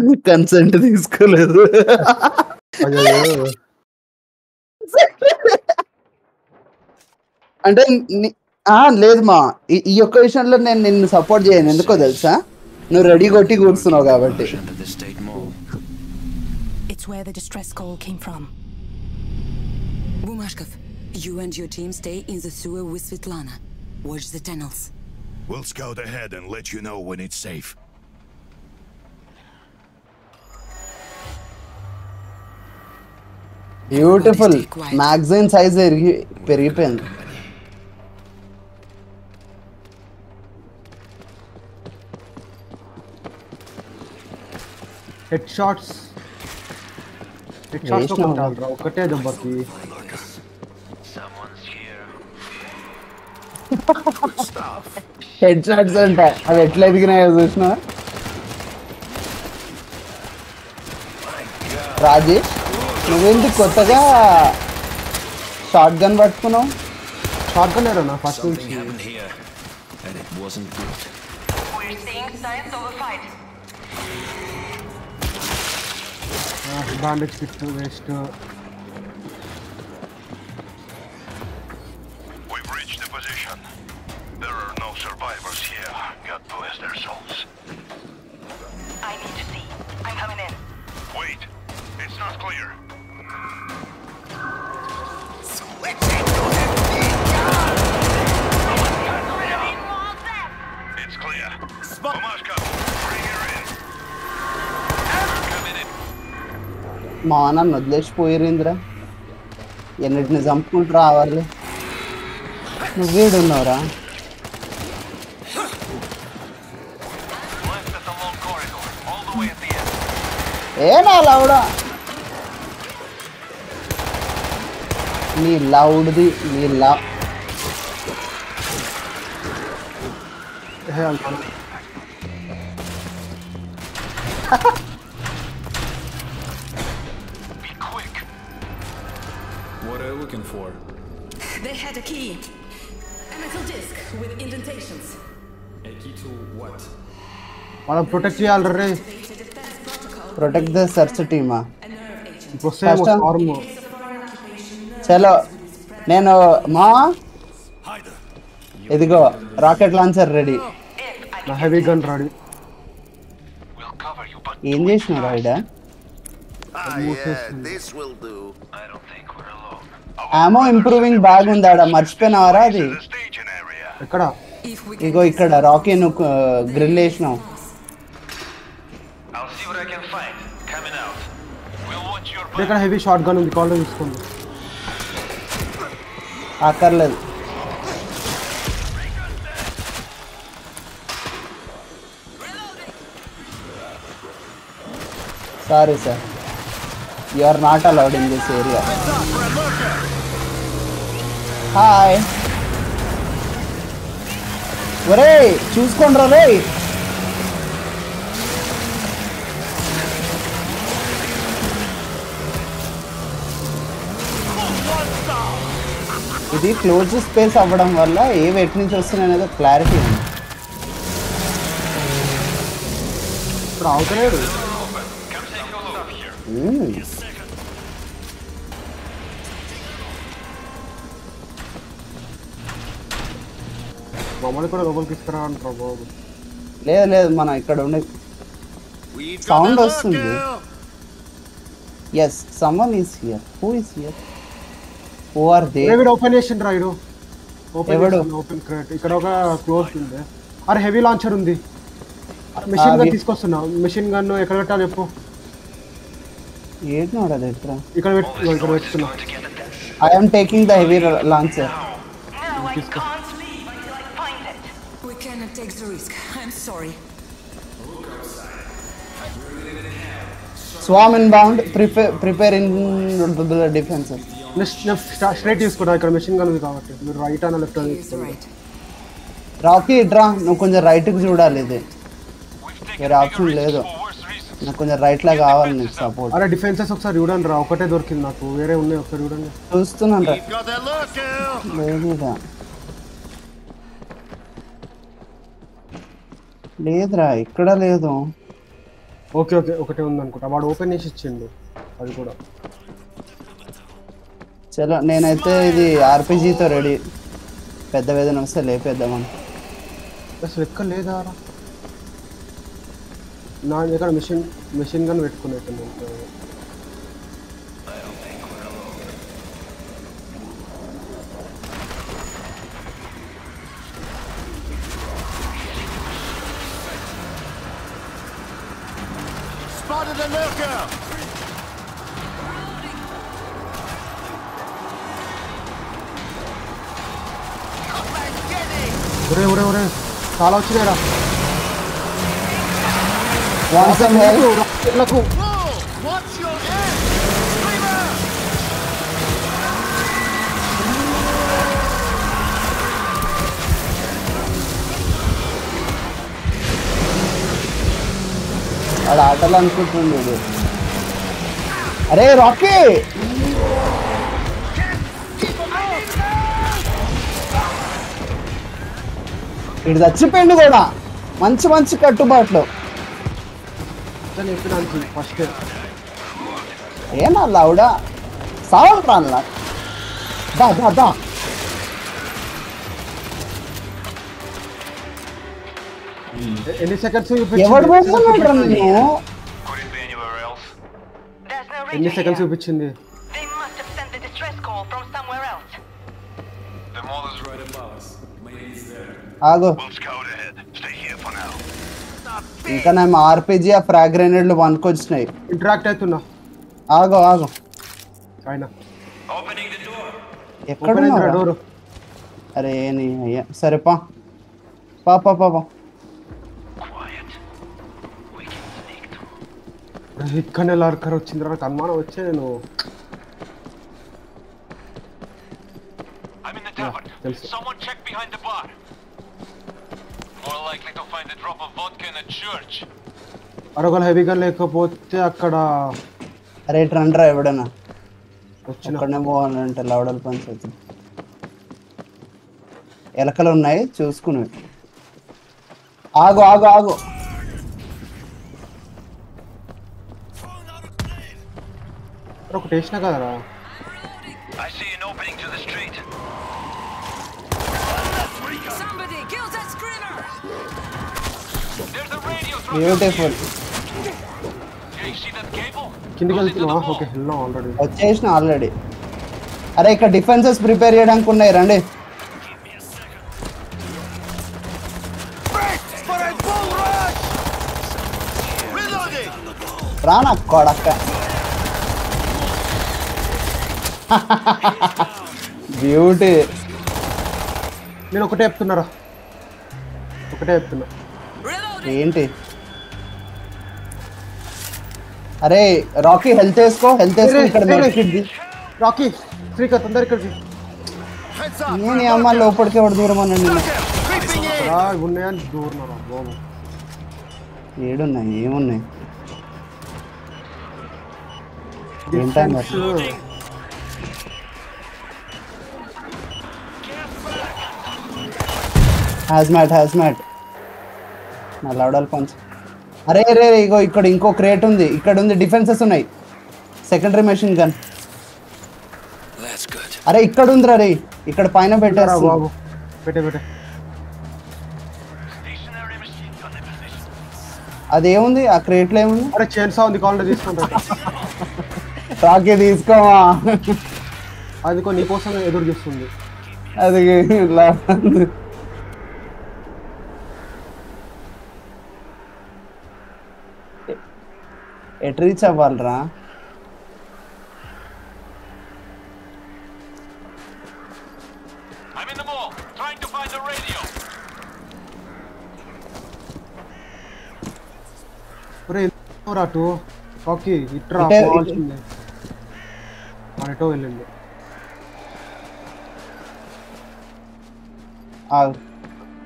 Consent తీసుకోలేదు. అంటే లేదు మా ఈ ఒక్క విషయంలో నేను నిన్ను సపోర్ట్ చేయను. ఎందుకో తెలుసా, నువ్వు రెడీ కొట్టి కూర్చున్నావు కాబట్టి. It's where the distress call came from. Bumashkov, you and your team stay in the sewer with Svetlana. Watch the tunnels. We'll scout ahead and let you know when it's safe. Beautiful. Magazine size పెరిగిపోయింది. Head shots ఒకటే దెబ్బకి. Head shots అంటే అవి ఎట్లా ఎదిగినాయో చూసినా. రాజేష్, నువ్వేంటి కొత్తగా short gun పట్టుకున్నావు? షార్ట్ గన్ ఏరా నా ఫస్ట్ నుంచి. Bandage kit waste. We've reached the position. There are no survivors here. God bless their souls. I need to see. I'm coming in. Wait, it's not clear. It's clear. Bumashkov, bring her in. మా నన్ను వదిలేసిపోయిరిందిరా. ఎన్నిటిని చంపుకుంటూ రావాలి. నువ్వేడున్నావురా? ఏనా లౌడా? నీ లౌడ్ది నీ love. Be quick. What are you looking for? They had a key. A metal disc with indentations. A key to what? మనం protect చేయాలి రే. Protect the search టీమా. ఫస్ట్ చలో నేను మా ఇదిగో రాకెట్ లాంచర్ రెడీ. నా హెవీ గన్ రెడీ. ఏం చేసినావు రాయిడా? ఆమో ఇంప్రూవింగ్ బ్యాగ్ ఉందాడ, మర్చిపోయినావరా అది? ఎక్కడ? ఇగో ఇక్కడ రాకీ నువ్వు గ్రిల్ వేసినావు. ఇక్కడ హెవీ షార్ట్ గన్ ఉంది, కాల్ తీసుకోండి. అక్కర్లేదు. Sorry sir, you are not allowed in this area. Hi. ఒరే చూసుకోండి రా రే. ఇది క్లోజ్ స్పేస్ అవ్వడం వల్ల ఏ వెట్ నుంచి వస్తున్నాయి అనేది క్లారిటీ ఉంది. ఇప్పుడు అవుతలేడు. మమ్మల్ని కూడా లోపలికి ఇస్తారా అంటారా బాబు? లేదు లేదు, మనం ఇక్కడ ఉండే సౌండ్ వస్తుంది. Yes, someone is here. Who is here? Who are they? Open చేసిండు రా ఇడు. Open crate. ఇక్కడ ఒక క్లోజ్ ఉంది. అరే హెవీ లాంచర్ ఉంది. మెషిన్ గన్ తీసుకొస్తున్నా. మెషిన్ గన్ ఎక్కడ పెట్టాలి చెప్పు. ఏంటి నోడా దగ్గర? ఇక్కడ పెట్టుకున్నా. I am taking the heavy launcher. We cannot take the risk. I'm sorry. Swarm inbound. Prepare in the defenses. Straight తీసుకుంటా. ఇక్కడ మెషిన్ గన్ ఉంది కాబట్టి మీరు రైట్ అన్న లెఫ్ట్ అని రాకీ ఇట్రా. నువ్వు కొంచెం రైట్కి చూడాలి. ఇది వేరే ఆప్షన్ లేదు. నాకు కొంచెం రైట్ లా కావాలి నీకు సపోర్ట్. అరే డిఫెన్సెస్ ఒకసారి చూడండి రా. ఒకటే దొరికింది నాకు, వేరే ఉన్నాయి. ఒకసారి చూడండి. చూస్తున్నాను రా. లేదురా, ఇక్కడ లేదు. ఓకే ఓకే ఒకటే ఉంది అనుకుంటా వాడు ఓపెన్ చేసి ఇచ్చిండు అది కూడా చలో నేనైతే ఇది ఆర్పిజీతో రెడీ పెద్ద వేదన వస్తే లేపేద్దామని అసలు ఎక్కడ లేదా నా దగ్గర మిషన్ గన్ పెట్టుకునేట్టు Spotted a lurker! ఒరే ఒరే ఒరే చాలా వచ్చినాయిరా Want some help? రాకెట్లకు Watch your head! Screamer! వాడు ఆటలు అనుకుంటుండు వీడు. అరే రాకీ ఇటు చచ్చిపోయిండు కూడా మంచి మంచి కట్టుబాట్లు చెప్పినానికి ఫస్ట్ ఏనా లౌడా సావల్ రాన్లా దా దా దా ఎన్ని సెకండ్స్ ఎవడు పోతున్నాడు నేను Could it be anywhere else? There's no ఎన్ని radio సెకండ్స్ here. చూపించింది They must have sent the distress call from somewhere else. The mall is Right above us. Maybe it's there. ఆగు We'll scout ahead. Stay here for now. ఇంకా నా RPG ఆ frog గ్రెనేడ్లు వనుకొచ్చినాయి interact అవుతున్నా ఆగు ఆగు ఆయన Opening the door. ఎక్కడ door అరే నీ అయ్యా సరే పా పా పా పా పా. Quiet. We can sneak through. ఇక్కడనే లార్కర్ వచ్చింది నాకు అనుమానం వచ్చే నేను I'm in the tavern. thanks. Someone check behind the bar. More likely to find a drop of vodka in a church. అరొకరు హెవీగా లేకపోతే అక్కడ అరే రండ్రా ఎవడన్నా వచ్చిన ఒక్కడనే పోవాలంటే లవడల పంచాయతీ ఎలకలు ఉన్నాయి చూసుకుని ఆగు ఆగు ఆగు ఒకటి వేసినా కదరా I see an opening to the street. Somebody kill that screamer! There's a radio through. Beautiful Hey, see that cable? కిందికి Goes into the వెళ్తున్నావా wall. ఓకే వెళ్ళాం ఆల్రెడీ వచ్చేసిన ఆల్రెడీ అరే ఇక్కడ డిఫెన్సెస్ ప్రిపేర్ చేయడానికి ఉన్నాయి రండి For a bull rush! Reloading! రానా కొడక్క బ్యూటీ నేను ఒకటే చెప్తున్నారా ఒకటే చెప్తున్నా Reloading! ఏంటి అరే రాకీ హెల్త్ వేసుకో ఇక్కడ మెడికిట్ రాకీ శ్రీకాంత్ తొందర ఇక్కడికి Heads up! నేను అమ్మ లోపలికి ఎవడు దూరం అనండి Creeping in! ఇవి ఉన్నాయని దూరున్నారా బాబు ఏడున్నాయి ఏమున్నాయి ఏంటండి డిఫెన్స్ హ్యాజ్మాట్ నా లవడల్ పంచ్ అరే రే ఇగో ఇక్కడ ఇంకో క్రేట్ ఉంది ఇక్కడ ఉంది డిఫెన్సెస్ ఉన్నాయి secondary machine gun That's good. అరే ఇక్కడ ఉందిరా రే ఇక్కడ పైన పెట్టేరా బాబు పెట్టే Stationary machine gun in position. అదేముంది ఆ క్రేట్ లో ఏముంది అరే చైన్సా ఉంది కావాలంటే తీసుకుంటా రాకీ తీసుకోమా అది నీకోసం ఎదురు చూస్తుంది అది ఎట్ రీచ్ అవ్వాలరా I'm in the mall, trying to find the radio. ఒరే అటు ఓకే ఇట్రా ఇటే- పోవాల్సిందే ఎటో వెళ్ళింది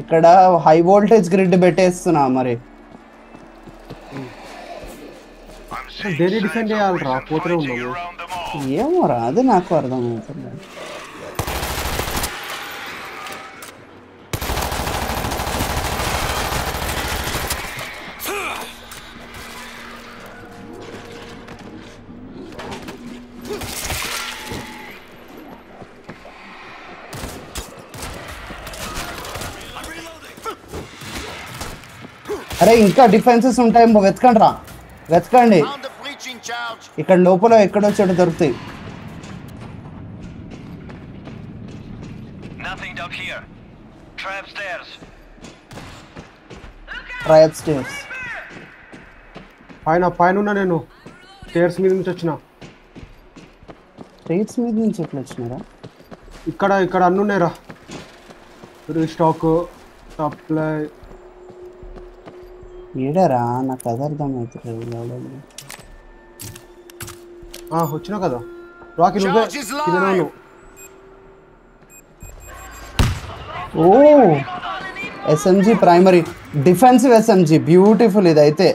ఇక్కడ హై వోల్టేజ్ గ్రిడ్ పెట్టేస్తున్నా మరి I'm seeing దేని signs డిఫెండ్ of చేయాలరా recent పోతూనే fighting ఉన్నాము around the mall. ఏమోరా అది నాకు అర్థం అవుతుంది అరే ఇంకా డిఫెన్సెస్ ఉంటాయి, వెతకండి రా, వెతకండి. ఇక్కడ లోపల ఎక్కడో చోట దొరుకుతాయి. Nothing down here. Try upstairs. Try up stairs. పైన ఉన్నా నేను, స్టేర్స్ మీద నుంచి వచ్చిన. స్టేట్స్ మీద నుంచి ఎట్లా వచ్చినారా? ఇక్కడ అన్ని ఉన్నాయిరా, స్టాక్, సప్లై. ఏడారా నాకు అది అర్థం అవుతుంది. వచ్చినావు కదా రాకీ, నువ్వే కిందనే ఉన్నావు. ఓ SMG primary defensive SMG, beautiful. ఇది అయితే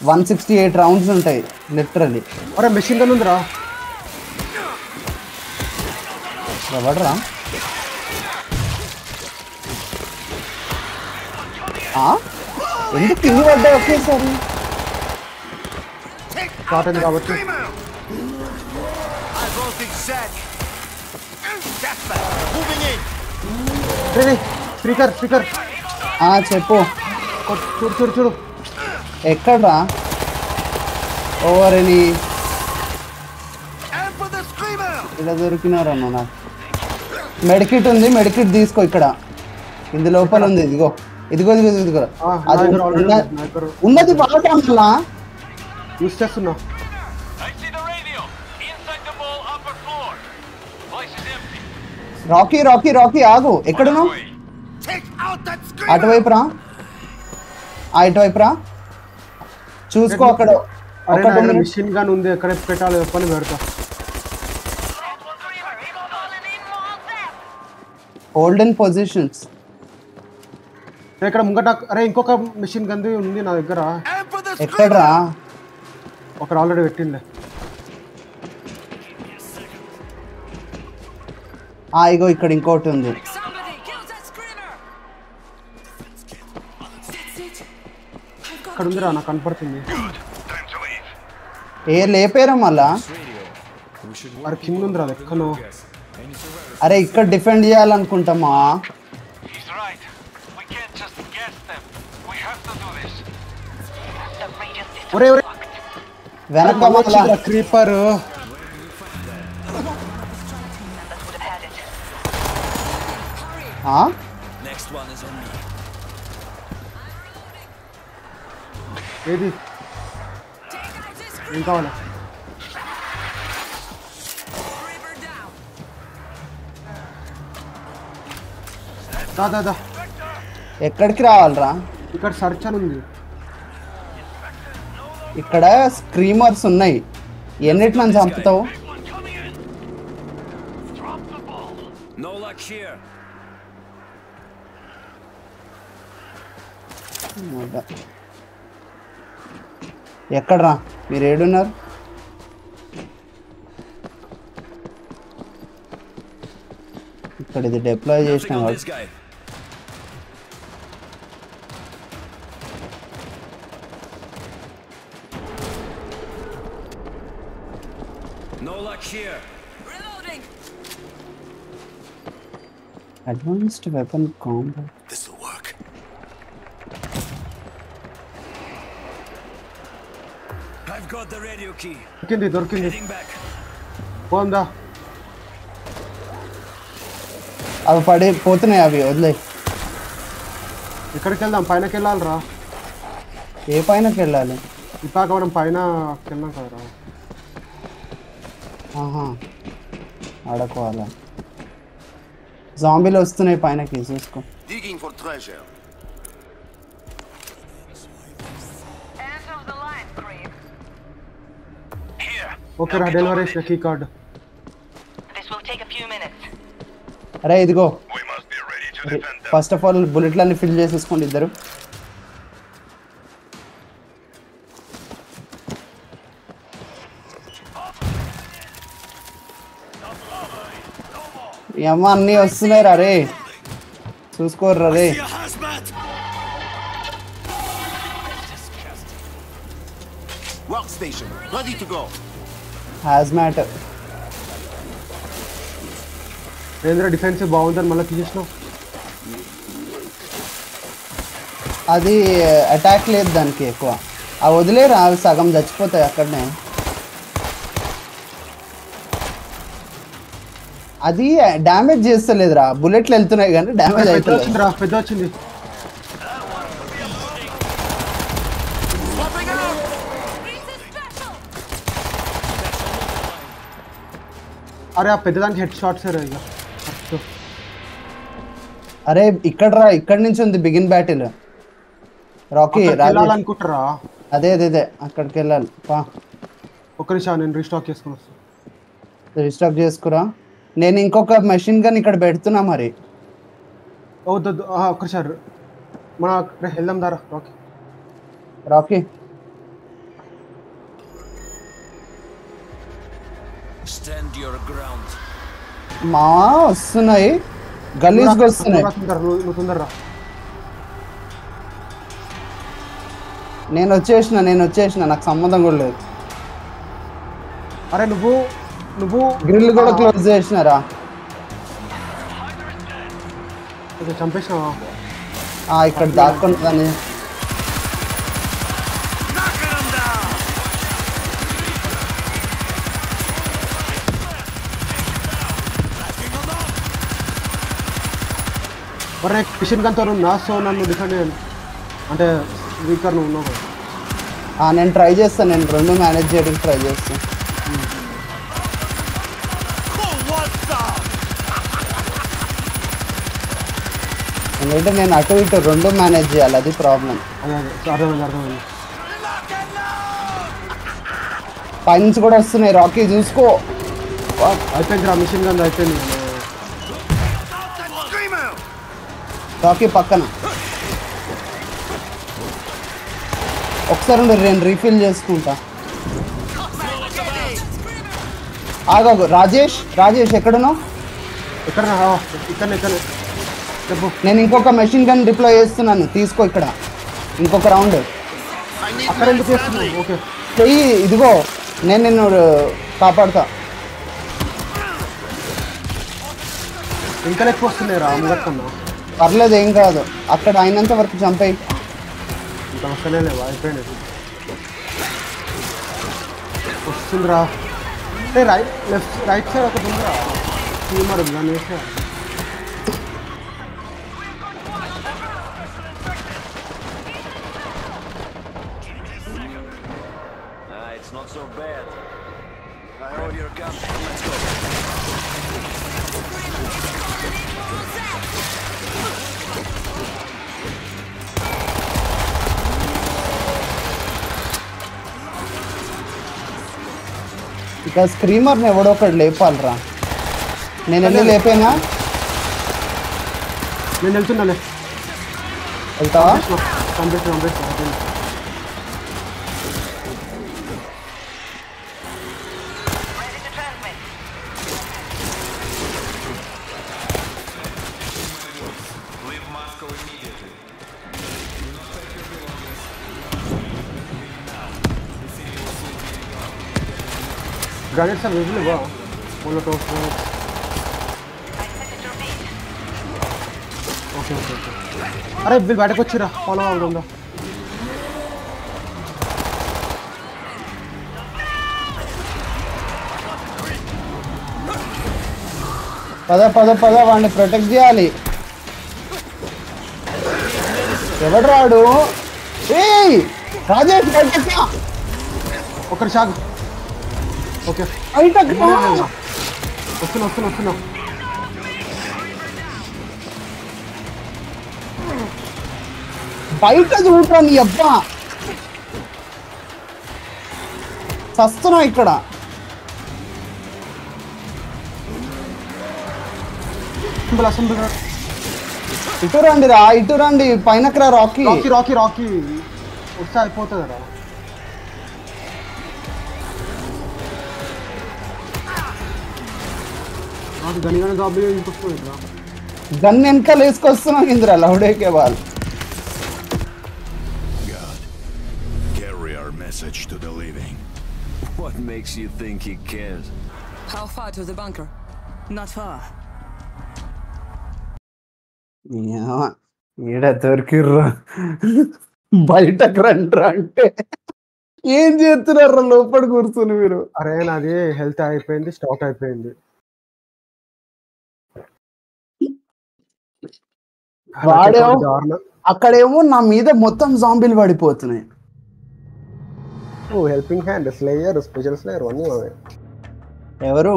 168 రౌండ్స్ ఉంటాయి లిటరలీ. అరే మెషిన్ గన్ ఉందిరా. ఎవడరా? ఎందుకు కింది పడ్డాయి ఒకేసారి? షార్ట్ అయింది కాబట్టి. స్పీకర్ చెప్పు. చూడు ఎక్కడ్రా? ఓవరని ఇలా దొరికినారా? నాకు మెడికిట్ ఉంది, మెడికిట్ తీసుకో. ఇక్కడ ఇది లోపల ఉంది. ఇదిగో అది ఉన్నది బాగా యూస్ చేస్తున్నా. రాకీ ఆగు. ఎక్కడున్నావు? అటువైపు రా, ఇటువైపు రా, చూసుకో. అక్కడ మిషన్ గన్ ఉంది, ఎక్కడ పెట్టాలి చెప్పని పెడతా. హోల్డెన్ పొజిషన్స్ ఇక్కడ ముంగట. అరే ఇంకొక మిషన్ గన్ ఉంది నా దగ్గర. ఎక్కడ్రా? ఒకరు ఆల్రెడీ పెట్టిండే. ఇగో ఇక్కడ ఇంకోటి ఉంది. అక్కడ ఉందిరా, నాకు కనపడుతుంది. లేపేరా మళ్ళా? అరే కింద ఉందిరా ఎక్కనో. అరే ఇక్కడ డిఫెండ్ చేయాలనుకుంటామా? వెనక క్రీపర్. ఏది ఏం కావాలా? దాదా ఎక్కడికి రావాలరా? ఇక్కడ సర్చ్ అని ఉంది. ఇక్కడ స్క్రీమర్స్ ఉన్నాయి. ఎన్నిటి నన్ను చంపుతావు? ఎక్కడ్రా? మీరు ఏడున్నారు? ఇక్కడ ఇది డిప్లాయ్ చేసిన అడ్వాన్స్డ్ వెపన్ కాంబాట్. దొరికింది. పోందా? అవి పోతున్నాయి, అవి వదిలే. ఎక్కడికి వెళ్దాం? పైనకి వెళ్ళాలిరా. ఏ పైనకి వెళ్ళాలి? ఇపాక మనం పైన వెళ్ళాం కదరా. ఆడుకోవాలా? జాంబీలు వస్తున్నాయి పైనకి, చూసుకో. ఓకే రా, డెలివరీ చేసిన కీ కార్డ్. అరే ఇదిగో, ఫస్ట్ ఆఫ్ ఆల్ బుల్లెట్లన్నీ ఫిల్ చేసేసుకోండి ఇద్దరు. అమ్మ అన్నీ వస్తున్నాయి రా రే, చూసుకోర్రా రే. హాజ్మాట్ ఏంద్ర డిఫెన్స్ బాగుందని మళ్ళీ తీసేసినావు. అది అటాక్ లేదు దానికి ఎక్కువ. ఆ వదిలేరా అవి సగం చచ్చిపోతాయి అక్కడనే. అది డ్యామేజ్ చేస్తలేదురా, బుల్లెట్లు వెళ్తున్నాయి కానీ డ్యామేజ్ అవుతుంది. పెద్ద వచ్చింది. అరే ఆ పెద్దదానికి హెడ్ షాట్స్ ఇక. అరే ఇక్కడ రా, ఇక్కడ నుంచి ఉంది బిగిన్ బ్యాటిల్. రాకీ వెళ్ళాలనుకుంటారా? అదే అక్కడికి వెళ్ళాలి. ఒక్క నిమిషం నేను రీస్టాక్ చేసుకుని వస్తాను. రీస్టాక్ చేసుకురా. నేను ఇంకొక మెషిన్ గన్ ఇక్కడ పెడుతున్నా మరి. వద్దు ఒక్కసారి మన వెళ్దాం దారా. రాకీ మా వస్తున్నాయి, గలీజ్గా వస్తున్నాయి. తొందరరా. నేను వచ్చేసిన నాకు సంబంధం కూడా లేదు. అరే నువ్వు గ్రిల్ కూడా క్లోజ్ చేసినారా? చంపేసినావా? ఇక్కడ దాక్కుంటుందని. మరి నాకు మిషన్ గన్తో ఉన్నా, సో నన్ను డిఫెండ్ అంటే వీకర్ నువ్వు ఉన్నావు. నేను ట్రై చేస్తాను, నేను రెండు మేనేజ్ చేయడానికి ట్రై చేస్తాను. ఎందుకంటే నేను అటు ఇటు రెండు మేనేజ్ చేయాలి, అది ప్రాబ్లం. అర్థమైంది. పైన్స్ కూడా వస్తున్నాయి. రాకీ చూసుకో. అయిపోయింది మిషన్ గన్ అయిపోయింది. రాకీ పక్కన ఒకసారి నేను రీఫిల్ చేసుకుంటా. ఆగాగు. రాజేష్ ఎక్కడున్నావు? ఇక్కడ నేను ఇంకొక మెషిన్ గన్ డిప్లాయ్ చేస్తున్నాను, తీసుకో. ఇక్కడ ఇంకొక రౌండ్ అక్కడ ఎందుకు చేస్తున్నావు? ఓకే చెయ్యి, ఇదిగో నేను నిన్ను కాపాడుతా. ఇంకా ఎక్కువ వస్తున్నాయి రా ముందకన్నా. పర్లేదు, ఏం కాదు. అక్కడ అయినంత వరకు చంపేయి. ఇంకా వస్తలే లేవా? అయిపోయింది. వస్తుందిరా. అంటే రైట్ సైడ్ ఒకటి ఉందిరా, స్టీమర్ ఉంది, దాన్ని వేసా. It's not so bad. I hold your gun. Let's go. ఇక స్క్రీమర్ని ఎవడో ఒకటి లేపాలరా. నేను వెళ్ళి లేపేనా? నేను వెళ్తున్నాలే. వెళ్తావా? గ్రానైట్స్ అవి ఇవ్వలేవా? ఓకే. అరే వీళ్ళు బయటకు వచ్చిరా, ఫాలో అవుతుందా? పద వాడిని ప్రొటెక్ట్ చేయాలి. ఎవడు రాడు? రాజేష్ ఒకరి షాక్. ఓకే వస్తున్నా. బయట చూడరా నీ అబ్బా, చస్తున్నా ఇక్కడ. ఇటు రండి పైనకి రా. రాకీ వస్తే అయిపోతుంది రా. గన్ వెనకాల వేసుకొస్తున్నాం ఇంద్ర. లౌడేకే వాళ్ళు. Carry our message to the living. What makes you think he cares? How far to the bunker? Not far. Yeah. ఈడ దొరికిర్రా బయటకు రండ్రా అంటే ఏం చేస్తున్నారా లోపల కూర్చుని మీరు? అరే నాది హెల్త్ అయిపోయింది, స్టాక్ అయిపోయింది. వాడేమో అక్కడేమో నా మీద మొత్తం జాంబీలు పడిపోతున్నాయి. ఓ helping hand, slayer, special slayer అన్నీ అవే. ఎవరు?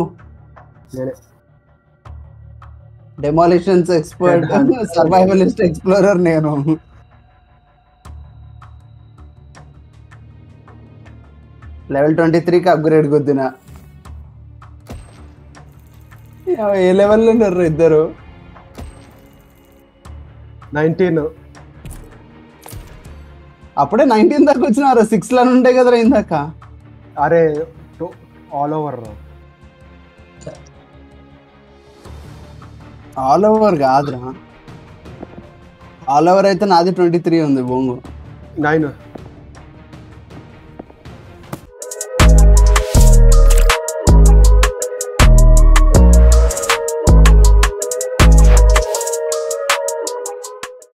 నేనే. డెమాలిషన్స్ ఎక్స్పర్ట్, సర్వైవలిస్ట్ ఎక్స్ప్లోరర్ నేను. లెవెల్ 23కి అప్గ్రేడ్ కొద్దిన. ఏ లెవెల్లో ఉన్నారు ఇద్దరు? 19. అప్పుడే 19 దాకా వచ్చినారు. 6 లను ఉంటాయి కదా ఇందాక. అరే ఆల్ ఓవర్ ఆల్ ఓవర్ కాదురా, ఆల్ ఓవర్ అయితే నాది 23 ఉంది బొంగు. 9.